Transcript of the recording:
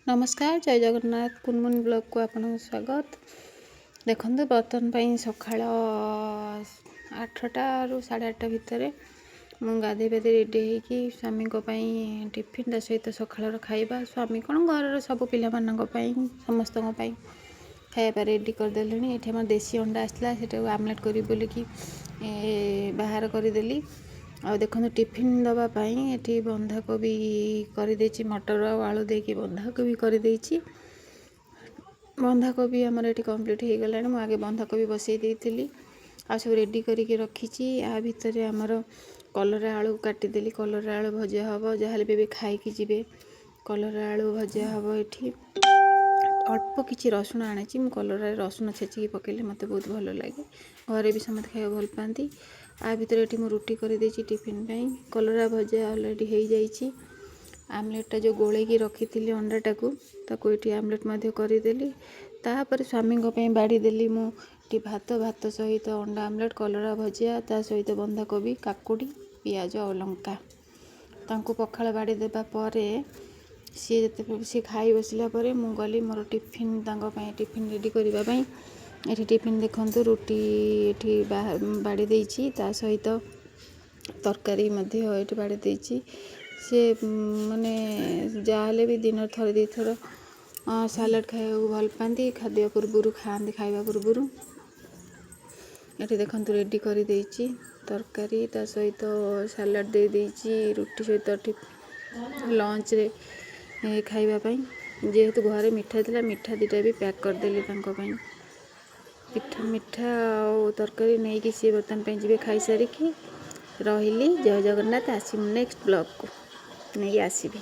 नमस्कार जय जगन्नाथ कुनमुन ब्लॉग को आपन स्वागत। देखो बर्तन सकाळ 8टा रु 8:30 भितर मु गाधे पाधे रेडी होगी स्वामी टिफिन सहित सकाळ खाଇବା स्वामी कौन घर सब पिला समस्त खाଇବା रेडी करदे। ये देसी अंडा आसला से आमलेट करी बोलिकी बाहर करदेली। आ देखो टिफिन दवापाई ये बंधाकोबी कर मटर आलू देकी बंधाकोबी कर बंधाकोबी आमर ये कम्प्लीट हो गला। आगे बंधाकोबी बसई देती आ सब रेडी करके रखी। आ भितर आमर कलरा आलू काटिदेली। कलरा आलू भजा हम जहाँ भी खाई जी कलरा आलू भजा हम। ये अल्प किसी रसुण आनी कलर रसुण छेचिकी पकड़े मत बहुत भल लगे। घरे भी समस्त खाया भल पाती। आ भितर ये मुझे रुटी कर टिफिन कलरा भजा अलरेडी हो जाइए। आमलेटा जो गोलैकी रखी थी अंडाटा को ये आमलेट करदेली। तापर स्वामी बाड़ी देली मुझे भात सहित अंडा आमलेट कलरा भजा ता सहित बंधाकोबी काकुड़ी पियाज और लंका पखाल बाड़ी देवापर सी खाई बसला मु गली मोर टिफिन टिफिन रेडी करने। ये टिफिन देखूँ रुटी ये बाड़ी देती सहित तरकारी ये बाड़ी देती। सी माने जहाँ भी दिन थर दी थर सालाड खाया भल पाती। खाद्य पूर्व खाती खाଇବା पूर्व ये देखो रेडी कर तरकारी सहित सालाड दे देती रुटी सहित लंच रे खावाई। जेहेतु घरे मिठा थी मिठा दीटा भी पैक करदेली मिठा और तरकारी नहीं कि सी बर्तमान जी खाई सारिकी रही। जय जगन्नाथ। आसी नेक्स्ट ब्लॉग को नहीं आसबि।